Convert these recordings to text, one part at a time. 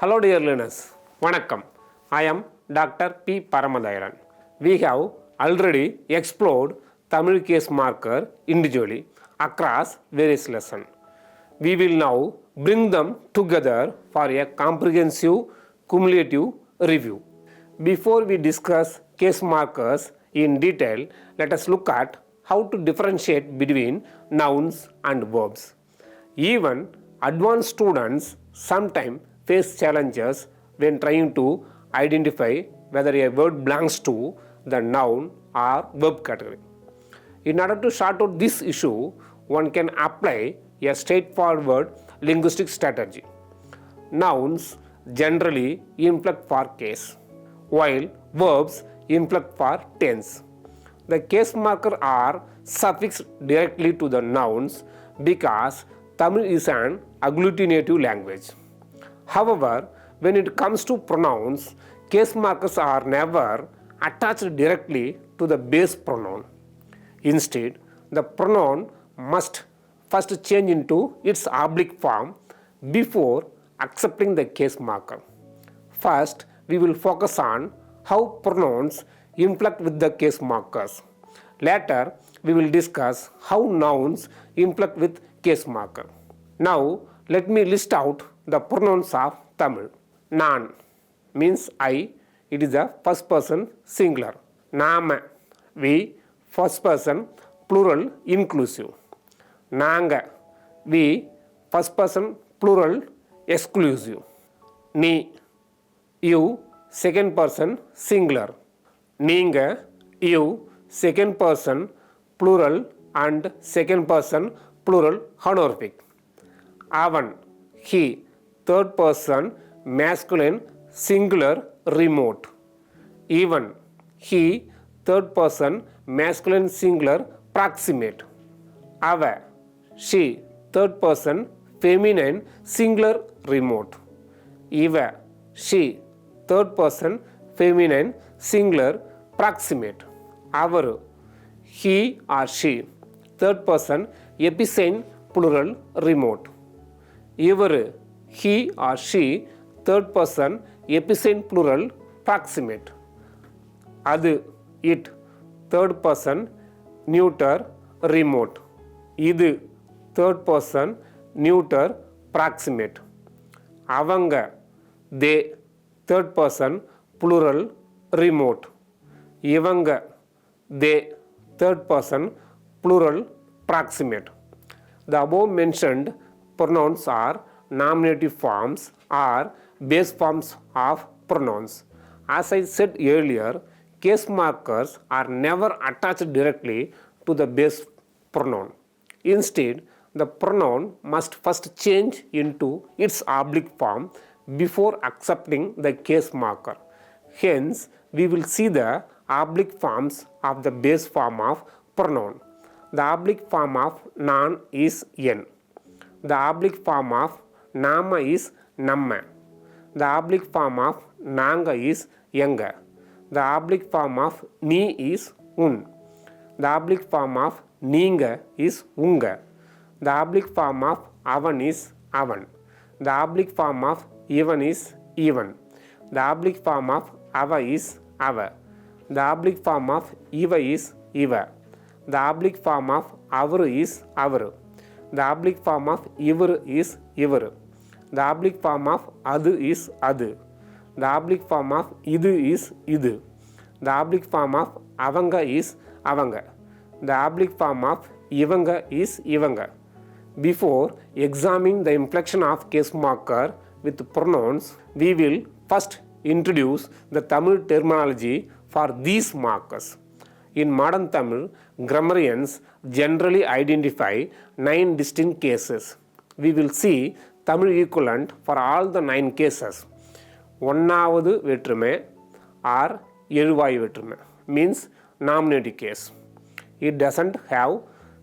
Hello dear learners, Vanakkam. I am Dr. P. Paramadairan. We have already explored Tamil case marker individually across various lessons. We will now bring them together for a comprehensive cumulative review. Before we discuss case markers in detail, let us look at how to differentiate between nouns and verbs. Even advanced students sometimes face challenges when trying to identify whether a word belongs to the noun or verb category. In order to sort out this issue, one can apply a straightforward linguistic strategy. Nouns generally inflect for case, while verbs inflect for tense. The case markers are suffixed directly to the nouns because Tamil is an agglutinative language. However, when it comes to pronouns, case markers are never attached directly to the base pronoun. Instead, the pronoun must first change into its oblique form before accepting the case marker. First, we will focus on how pronouns inflect with the case markers. Later, we will discuss how nouns inflect with case marker. Now, let me list out the pronouns of Tamil. Nan means I, it is a first person singular. Nama, we, first person plural inclusive. Nanga, we, first person plural exclusive. Ni, you, second person singular. Ninga, you, second person plural and second person plural honorific. Avan, he, third person masculine singular remote. Even, he, third person masculine singular proximate. Ava, she, third person feminine singular remote. Eva, she, third person feminine singular proximate. Avaru, he or she, third person epicene plural remote. Ivaru, he or she, third person epicene plural proximate. Adu, it, third person neuter remote. Idu, third person neuter proximate. Avanga, they, third person plural remote. Ivanga, they, third person plural proximate. The above mentioned pronouns are nominative forms or base forms of pronouns. As I said earlier, case markers are never attached directly to the base pronoun. Instead, the pronoun must first change into its oblique form before accepting the case marker. Hence, we will see the oblique forms of the base form of pronoun. The oblique form of nan is n. The oblique form of nama is namma. The oblique form of nanga is yenga. The oblique form of ni is un. The oblique form of ninga is unga. The oblique form of avan is avan. The oblique form of even is even. The oblique form of ava is ava. The oblique form of eva is eva. The oblique form of avaru is avaru. The oblique form of ivaru is ivaru. The oblique form of adu is adu. The oblique form of idu is idu. The oblique form of avanga is avanga. The oblique form of ivanga is ivanga. Before examining the inflection of case marker with pronouns, we will first introduce the Tamil terminology for these markers. In modern Tamil, grammarians generally identify 9 distinct cases. We will see Tamil equivalent for all the 9 cases. ஒன்னாவது வேற்றுமை or எழுவாய் வேற்றுமை means nominative case. It doesn't have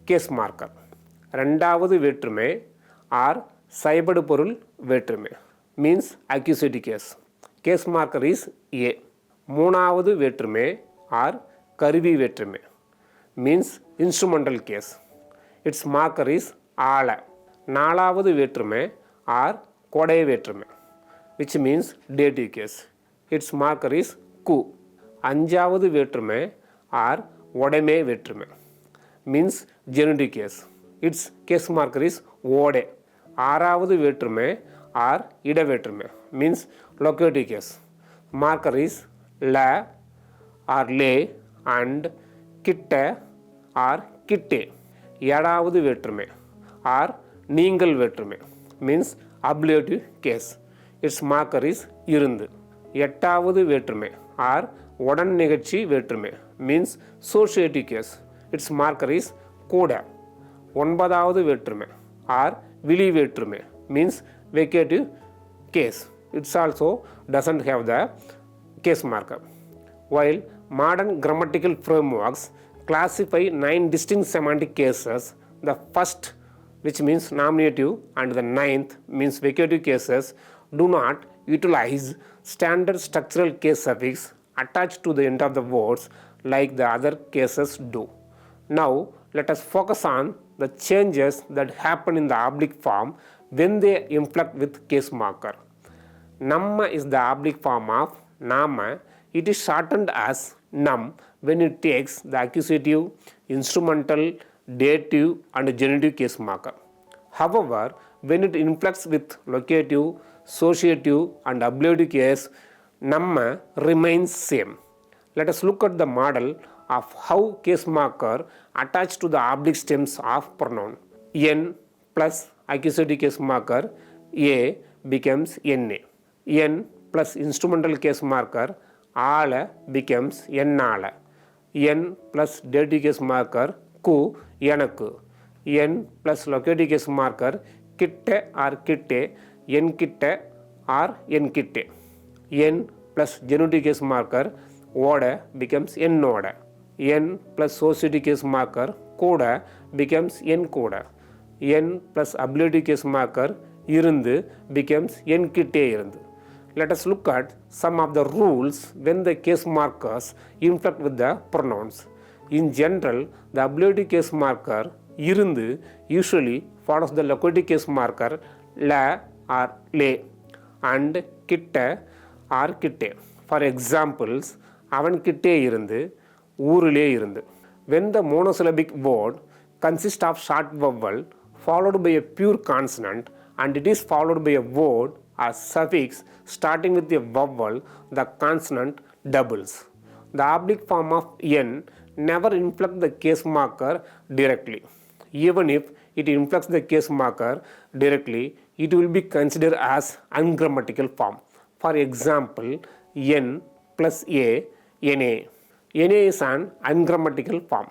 case marker. ரெண்டாவது வேற்றுமை or சைபடு பொருள் வேற்றுமை means accusative case. Case marker is A. மூணாவது வேற்றுமை or கருவி வேற்றுமை means instrumental case. Its marker is ஆல. நாலாவது வேற்றுமை or கொடை வேற்றுமை which means dative case. Its marker is ku. அஞ்சாவது வேற்றுமை or உடைமை வேற்றுமை means genitive case. Its case marker is ode. ஆறாவது வேற்றுமை or இட வேற்றுமை means locative case. Marker is la or le and கிட்ட or கிட்டே. ஏழாவது வேற்றுமை or நீங்கள் வேற்றுமை means ablative case. Its marker is இருந்து. எட்டாவது வேற்றுமை or உடன் நிகழ்ச்சி வேற்றுமை means associative case. Its marker is கூட. ஒன்பதாவது வேற்றுமை or விளி வேற்றுமை means vacative case. It also doesn't have the case marker. While modern grammatical frameworks classify 9 distinct semantic cases, the first, which means nominative, and the ninth, means vacative cases, do not utilize standard structural case suffix attached to the end of the words like the other cases do. Now, let us focus on the changes that happen in the oblique form when they inflect with case marker. Namma is the oblique form of nama. It is shortened as nam when it takes the accusative, instrumental, dative and genitive case marker. However, when it inflects with locative, associative and ablative case, namma remains same. Let us look at the model of how case marker attached to the oblique stems of pronoun. N plus accusative case marker a becomes na. N plus instrumental case marker ala becomes ennala. N plus dative case marker ku எனக்கு. N plus locative case marker கிட்ட or கிட்டே என் கிட்ட or என் கிட்டே. N plus genitive case marker ஓட becomes என்னோட. N plus associative case marker கூட becomes என் கூட. N plus ablative case marker இருந்து becomes என் கிட்டே இருந்து. Let us look at some of the rules when the case markers inflect with the pronouns. In general, the ablative case marker இருந்து usually follows the locative case marker la or le and கிட்ட or கிட்டே. For examples, அவன் கிட்டே இருந்து, ஊரிலே இருந்து. When the monosyllabic word consists of short vowel followed by a pure consonant and it is followed by a word or suffix starting with a vowel, the consonant doubles. The oblique form of n never inflects the case marker directly. Even if it inflects the case marker directly, it will be considered as ungrammatical form. For example, n plus a, na. Na is an ungrammatical form.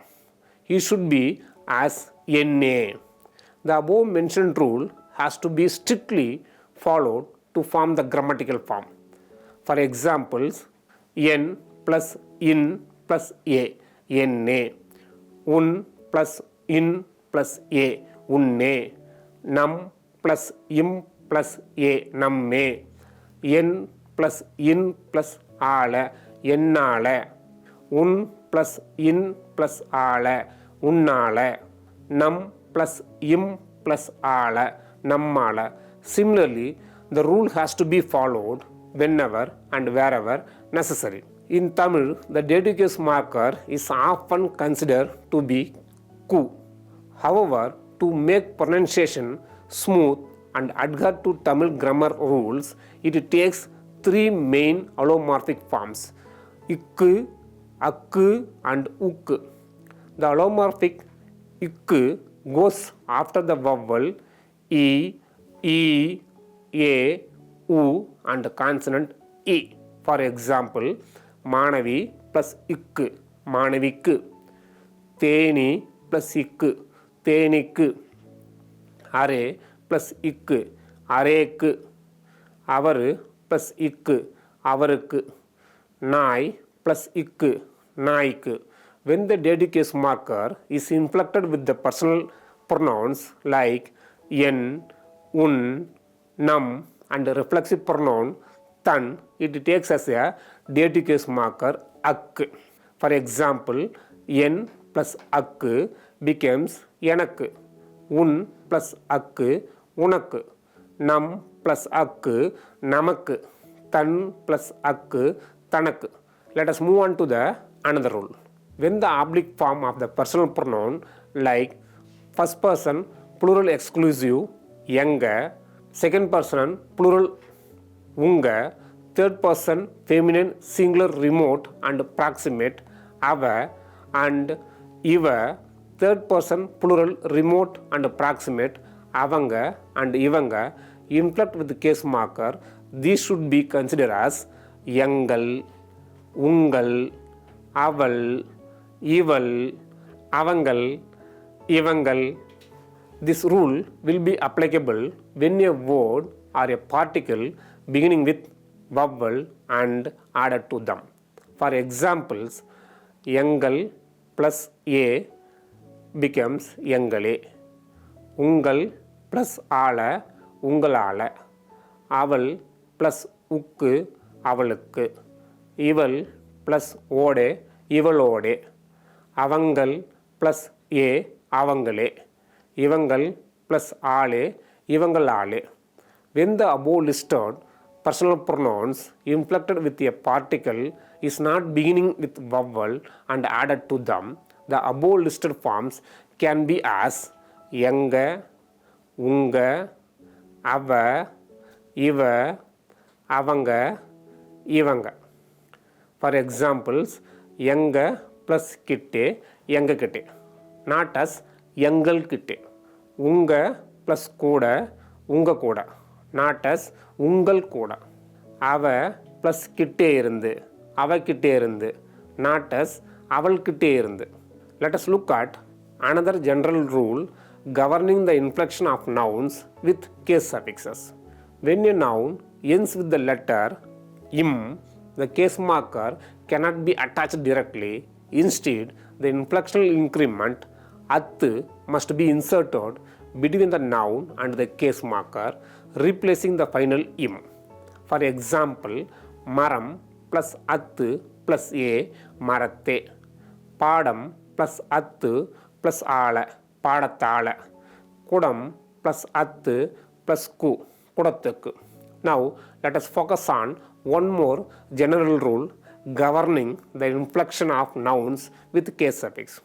It should be as na. The above mentioned rule has to be strictly followed to form the grammatical form. For examples, n plus in plus a, na. Un plus in plus a, unne. Nam plus im plus a, namme. N plus in plus ala, ennala. Un plus in plus ala, unnala. Nam plus im plus ala, nammala. Similarly, the rule has to be followed whenever and wherever necessary. In Tamil, the dative case marker is often considered to be ku. However, to make pronunciation smooth and adhere to Tamil grammar rules, it takes 3 main allomorphic forms: ikku, akku and ukku. The allomorphic ikku goes after the vowel e, a, u and consonant e. For example, மாணவி plus இக்கு, மாணவிக்கு. Theni plus இக்கு, தேனிக்கு. Array plus இக்கு, அரேக்கு. அவரு plus இக்கு, அவருக்கு. நாய் plus இக்கு, நாய்க்கு. When the dative case marker is inflected with the personal pronouns like en, un, nam and reflexive pronoun tan, it takes as a dative case marker ak. For example, en plus ak becomes எனக்கு. Un plus ak உனக்கு. Nam plus akku, namakku, tan plus akku, tanakku. Let us move on to the another rule. When the oblique form of the personal pronoun like first person plural exclusive enga, second person plural unga, third person feminine singular remote and proximate ava and iva, third person plural remote and proximate avanga and ivanga inflect with the case marker, these should be considered as engal, ungal, aval, ival, avangal, ivangal. This rule will be applicable when a word or a particle beginning with vowel and added to them. For examples, engal plus a becomes engale, ungal plus ala, ungalala, aval plus ukku, avalukku, ival plus ode, ivalode, avangal plus a, avangale, ivangal plus ale, ivangalale. When the above listed personal pronouns inflected with a particle is not beginning with vowel and added to them, the above listed forms can be as enga, unga, ava, iva, avanga, ivanga. For examples, enga plus kitte, enga kitte, not as engal kitte. Unga plus koda, unga koda, not as ungal koda. Ava plus kitte irundu, ava kitte irundu, not as aval kitte irundu. Let us look at another general rule governing the inflection of nouns with case suffixes. When a noun ends with the letter im, the case marker cannot be attached directly. Instead, the inflectional increment at must be inserted between the noun and the case marker, replacing the final im. For example, maram plus attu plus a, maratte. Padam plus attu plus ala, padathala. Kudam plus attu plus ku, kudathukku. Now, let us focus on one more general rule governing the inflection of nouns with case suffix.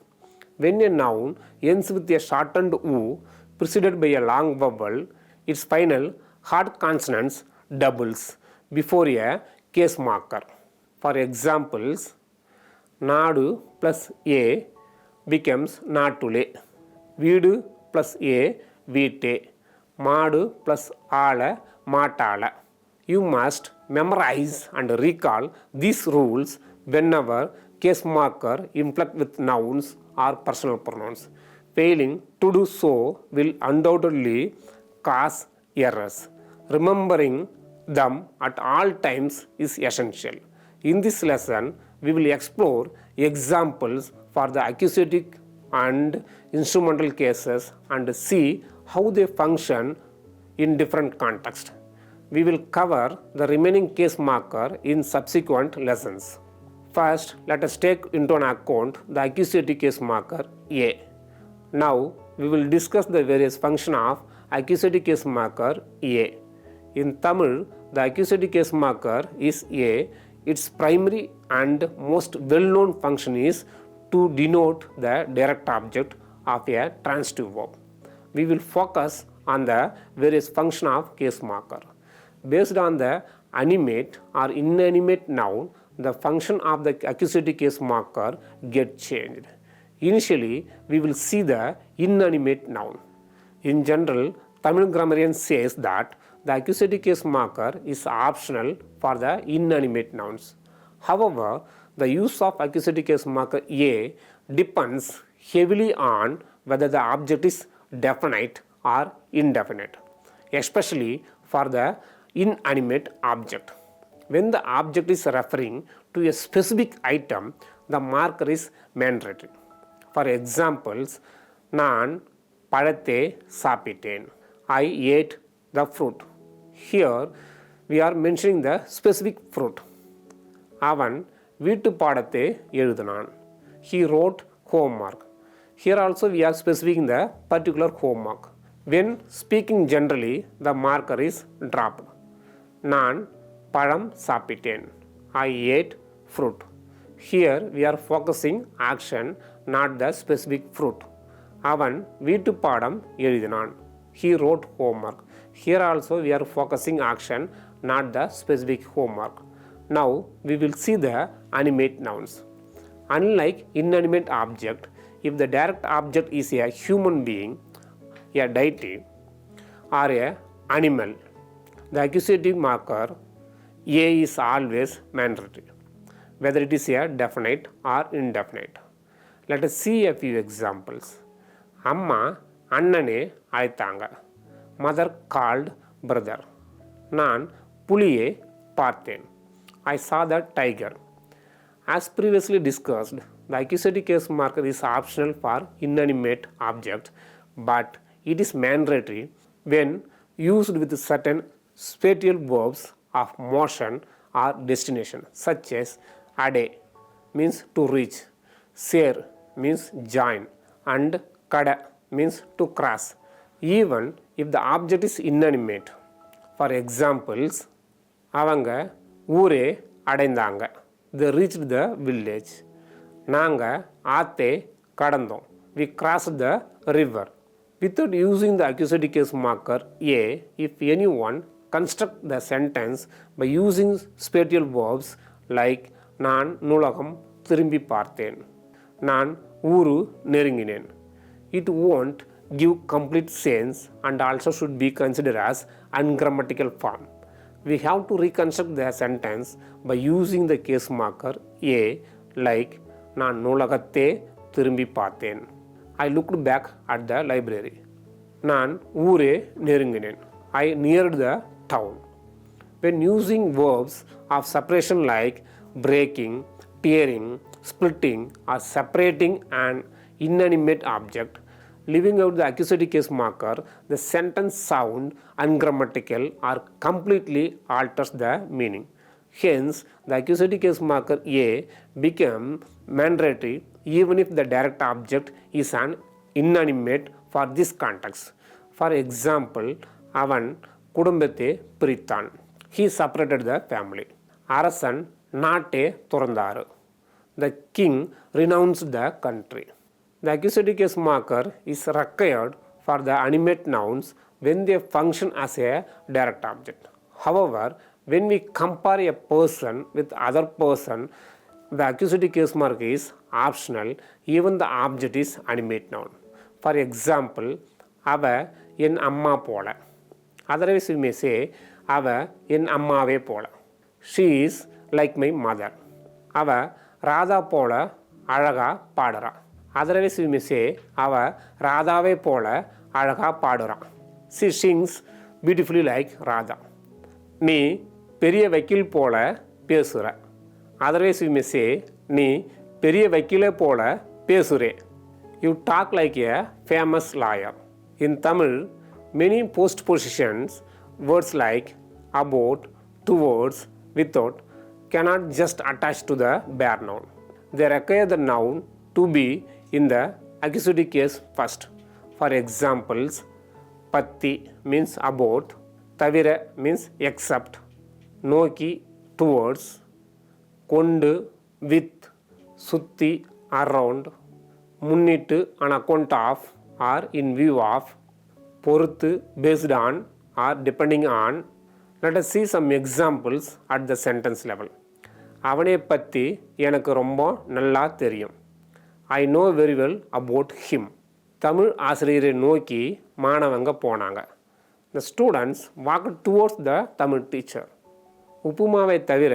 When a noun ends with a shortened u preceded by a long vowel, its final hard consonants doubles before a case marker. For examples, nadu plus a becomes natule, veedu plus a veete, maadu plus ala matala. You must memorize and recall these rules whenever case marker inflect with nouns or personal pronouns. Failing to do so will undoubtedly cause errors. Remembering them at all times is essential. In this lesson, we will explore examples for the accusative and instrumental cases and see how they function in different contexts. We will cover the remaining case marker in subsequent lessons. First, let us take into an account the accusative case marker A. Now, we will discuss the various functions of accusative case marker A. In Tamil, the accusative case marker is A. Its primary and most well-known function is to denote the direct object of a transitive verb. We will focus on the various functions of case marker. Based on the animate or inanimate noun, the function of the accusative case marker get changed. Initially, we will see the inanimate noun. In general, Tamil grammarian says that the accusative case marker is optional for the inanimate nouns. However, the use of accusative case marker A depends heavily on whether the object is definite or indefinite, especially for the inanimate object. When the object is referring to a specific item, the marker is mandatory. For examples, நான் பழத்தை சாப்பிட்டேன். I ate the fruit. Here, we are mentioning the specific fruit. அவன் வீட்டு பாடத்தை எழுதினான். He wrote homework. Here also we are specifying the particular homework. When speaking generally, the marker is dropped. நான் பழம் சாப்பிட்டேன். I ate fruit. Here we are focusing action, not the specific fruit. அவன் வீட்டு பாடம் எழுதினான். He wrote homework. Here also we are focusing action, not the specific homework. Now we will see the animate nouns. Unlike inanimate object, if the direct object is a human being, a deity, or a animal, the accusative marker A is always mandatory, whether it is a definite or indefinite. Let us see a few examples. அம்மா அண்ணனே அழைத்தாங்க. Mother called brother. நான் புலியை பார்த்தேன். I saw the tiger. As previously discussed, the accusative case marker is optional for inanimate objects, but it is mandatory when used with certain spatial verbs of motion or destination, such as ade means to reach, ser means join, and kada means to cross, even if the object is inanimate. For examples, அவங்க ஊரே அடைந்தாங்க. They reached the village. நாங்கள் Aathe கடந்தோம். We crossed the river. Without using the accusative case marker A, if anyone construct the sentence by using spatial verbs like நான் நூலகம் திரும்பி பார்த்தேன், நான் ஊரு நெருங்கினேன், it won't give complete sense and also should be considered as ungrammatical form. We have to reconstruct the sentence by using the case marker A like நான் நூலகத்தே திரும்பி பார்த்தேன். I looked back at the library. நான் ஊரே நெருங்கினேன். I neared the town. When using verbs of separation like breaking, tearing, splitting or separating an inanimate object, leaving out the accusative case marker, the sentence sound ungrammatical or completely alters the meaning. Hence, the accusative case marker A become mandatory even if the direct object is an inanimate for this context. For example, அவன் குடும்பத்தை பிரித்தான். He separated the family. அரசன் நாட்டை துறந்தார். The king renounced the country. The accusative case marker is required for the animate nouns when they function as a direct object. However, when we compare a person with other person, the accusative case mark is optional even the object is animate noun. For example, அவ என் அம்மா போல. Otherwise we may say அவ என் அம்மாவே போல. She is like my mother. அவ ராதா போல அழகா பாடுறா. Otherwise we may say அவ ராதாவே போல அழகா பாடுறா. She sings beautifully like Radha. நீ பெரிய வக்கீல் போல பேசுற. Otherwise we may say நீ பெரிய வக்கீலே போல பேசுறே. You talk like a famous lawyer. In Tamil, many postpositions, words like about, towards, without, cannot just attach to the bare noun. They require the noun to be in the accusative case first. For examples, patti means about, tavira means except, noki towards, kondu with, sutti around, முன்னிட்டு on account of or in view of, பொறுத்து based on or depending on. Let us see some examples at the sentence level. அவனை பற்றி எனக்கு ரொம்ப நல்லா தெரியும். I know very well about him. Tamil ஆசிரியரை நோக்கி மாணவங்க போனாங்க. The students walked towards the Tamil teacher. உப்புமாவை தவிர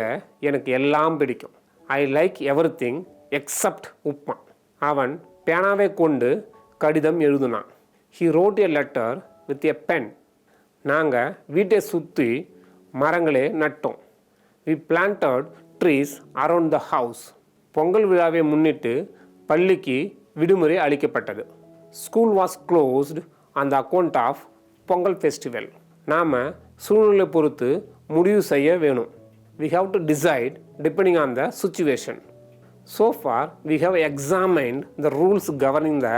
எனக்கு எல்லாம் பிடிக்கும். I like everything except upma. அவன் பேனாவை கொண்டு கடிதம் எழுதுனான். He wrote a letter with a pen. நாங்கள் வீட்டை சுற்றி மரங்களே நட்டோம். We planted trees around the house. Pongal விழாவை முன்னிட்டு பள்ளிக்கு விடுமுறை அளிக்கப்பட்டது. School was closed on the account of Pongal festival. நாம் சூழ்நிலை பொறுத்து முடிவு செய்ய வேணும். We have to decide depending on the situation. So far, we have examined the rules governing the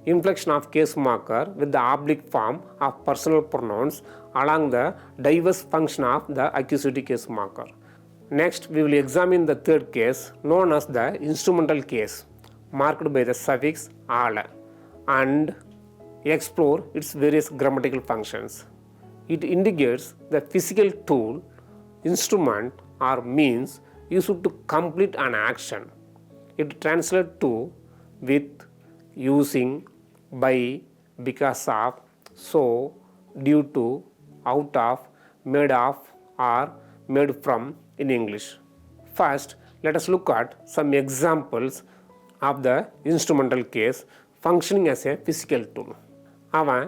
inflection of case marker with the oblique form of personal pronouns along the diverse function of the accusative case marker. Next, we will examine the third case known as the instrumental case, marked by the suffix "ala" and explore its various grammatical functions. It indicates the physical tool, instrument, or means used to complete an action. It translates to with, using, by, because of, so, due to, out of, made of, or made from in English. First, let us look at some examples of the instrumental case functioning as a physical tool. அவன்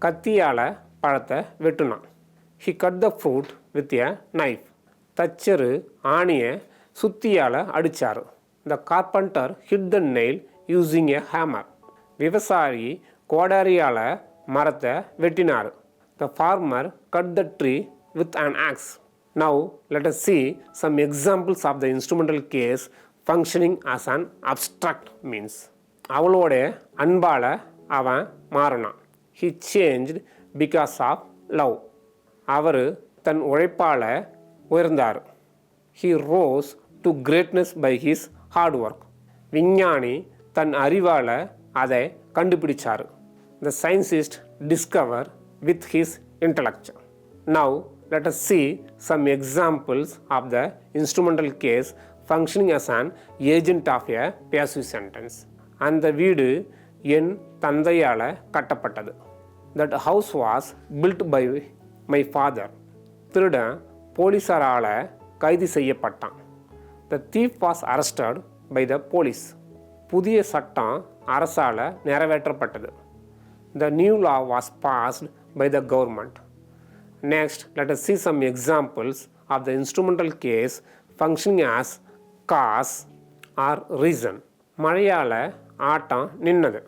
கத்தியால் பழத்தை வெட்டுனான். He cut the fruit with a knife. தச்சரு ஆணியை சுத்தியால் அடித்தார். The carpenter hit the nail using a hammer. விவசாயி கோடாரியால் மரத்தை வெட்டினார். The farmer cut the tree with an axe. Now let us see some examples of the instrumental case functioning as an abstract means. அவளோட அன்பால் அவன் மாறினான். He changed because of love. அவர் தன் உழைப்பால் உயர்ந்தார். He rose to greatness by his hard work. விஞ்ஞானி தன் அறிவால் அதை கண்டுபிடிச்சார். The scientist discovered with his intellect. Now let us see some examples of the instrumental case functioning as an agent of a passive sentence. அந்த வீடு என் தந்தையால் கட்டப்பட்டது. That house was built by my father. திருடன் போலீசாரால் கைது செய்யப்பட்டான். The thief was arrested by the police. புதிய சட்டம் அரசால் நிறைவேற்றப்பட்டது. The new law was passed by the government. Next, let us see some examples of the instrumental case functioning as cause or reason. மழையால் ஆட்டம் நின்னது.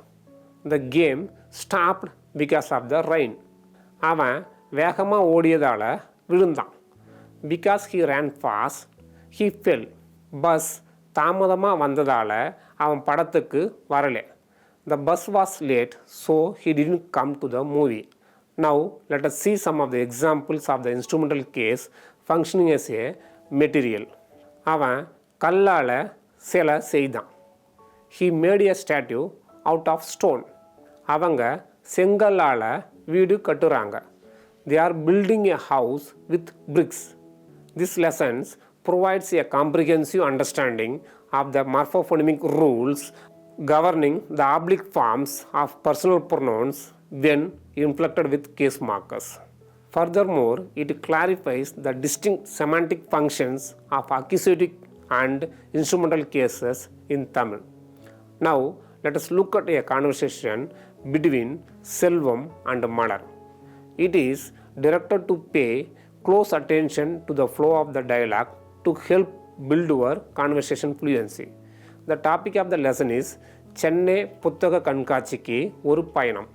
The game stopped because of the rain. அவன் வேகமாக ஓடியதால் விழுந்தான். Because he ran fast, he fell. Bus தாமதமாக வந்ததால் அவன் படத்துக்கு வரலை. The bus was late, so he didn't come to the movie. Now let us see some of the examples of the instrumental case functioning as a material. அவன் கல்லால் சிலை செய்தான். He made a statue out of stone. அவங்க செங்கல்லால் வீடு கட்டுறாங்க. They are building a house with bricks. This lesson provides a comprehensive understanding of the morphophonetic rules governing the oblique forms of personal pronouns when inflected with case markers. Furthermore, it clarifies the distinct semantic functions of accusative and instrumental cases in Tamil. Now, let us look at a conversation between Selvam and Malar. It is directed to pay close attention to the flow of the dialogue to help build your conversation fluency. The topic of the lesson is Chennai புத்தக கண்காட்சிக்கு ஒரு பயணம்.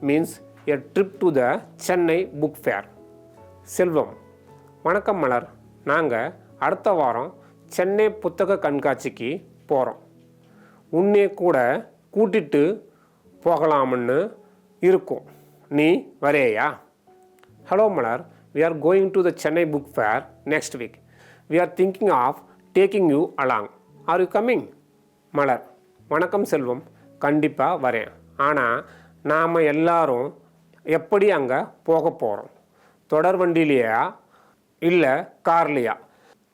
Means a trip to the Chennai book fair. செல்வம்: வணக்கம் மலர், நாங்கள் அடுத்த வாரம் சென்னை புத்தக கண்காட்சிக்கு போகிறோம். உன்னை கூட கூட்டிட்டு போகலாம்னு இருக்கும். நீ வரையா? Hello Malar, we are going to the Chennai book fair next week. We are thinking of taking you along. Are you coming? மலர்: வணக்கம் செல்வம், கண்டிப்பாக வரேன். ஆனால் நாம் எல்லாரும் எப்படி அங்கே போக போகிறோம்? தொடர் வண்டியிலையா இல்லை கார்லையா?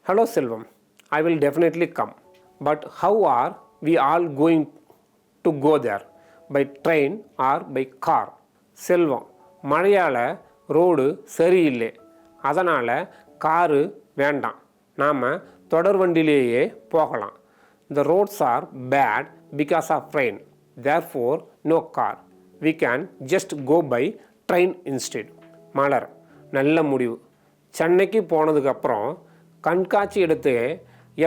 Hello Selvam, I will definitely come. But how are we all going to go there? By train or by car? செல்வம்: மழையால் ரோடு சரியில்லை, அதனால் காரு வேண்டாம், நாம் தொடர் வண்டியிலேயே போகலாம். The roads are bad because of rain, therefore no car. We can just go by train instead. மலர்: நல்ல முடிவு. சென்னைக்கு போனதுக்கப்புறம் கண்காட்சி இடத்தை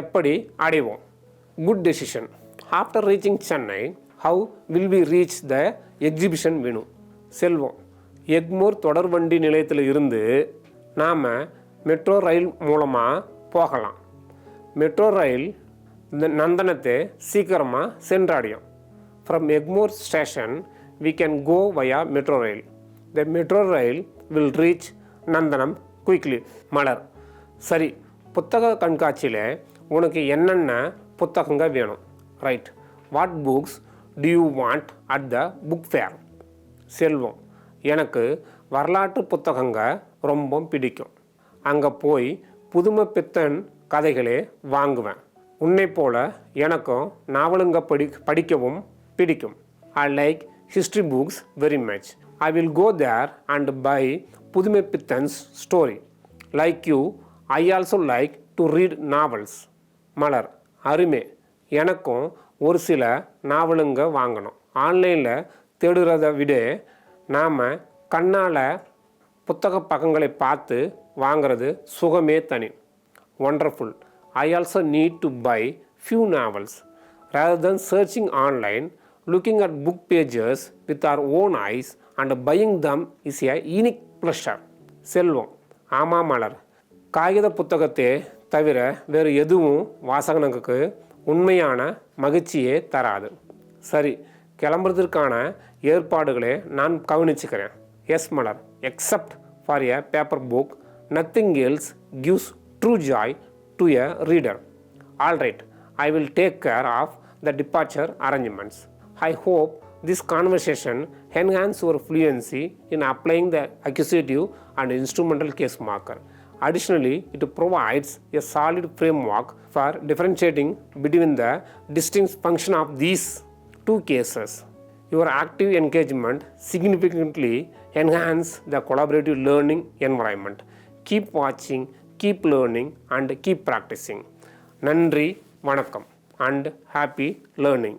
எப்படி அடைவோம்? Good decision. After reaching Chennai, how will we reach the exhibition venue? செல்வம்: எக்மோர் தொடர்வண்டி நிலையத்தில் இருந்து நாம் மெட்ரோ ரயில் மூலமாக போகலாம். மெட்ரோ ரயில் நந்தனத்தை சீக்கிரமாக சென்றடையும். From Egmore station, we can go via metro rail. The metro rail will reach Nandanam quickly. மலர், சரி, புத்தக கண்காட்சியில் உனக்கு என்னென்ன புத்தகங்கள் வேணும்? Right. What books do you want at the book fair? செல்வம், எனக்கு வரலாற்று புத்தகங்கள் ரொம்ப பிடிக்கும். அங்கே போய் புதுமை பித்தன் கதைகளே வாங்குவேன். உன்னை போல எனக்கும் நாவலுங்க படிக்கவும் பிடிக்கும். I like history books very much. I will go there and buy புதுமை பித்தன்'s story. Like you, I also like to read novels. மலர், அருமை, எனக்கும் ஒரு சில நாவலுங்க வாங்கணும். ஆன்லைனில் தேடுறதை விட நாம் கண்ணால் புத்தக பக்கங்களை பார்த்து வாங்கிறது சுகமே தனி. Wonderful. I also need to buy few novels. Rather than searching online, looking at book pages with our own eyes and buying them is a unique pleasure. செல்வம், ஆமாம் மலர், காகித புத்தகத்தை தவிர வேறு எதுவும் வாசகனுக்கு உண்மையான மகிழ்ச்சியே தராது. சரி, கிளம்புறதுக்கான ஏற்பாடுகளை நான் கவனிச்சுக்கிறேன். Yes Malar, except for a paper book, nothing else gives true joy to a reader. All right, I will take care of the departure arrangements. I hope this conversation enhances your fluency in applying the accusative and instrumental case marker. Additionally, it provides a solid framework for differentiating between the distinct function of these two cases. Your active engagement significantly enhances the collaborative learning environment. Keep watching, keep learning and keep practicing. நன்றி, வணக்கம் and happy learning.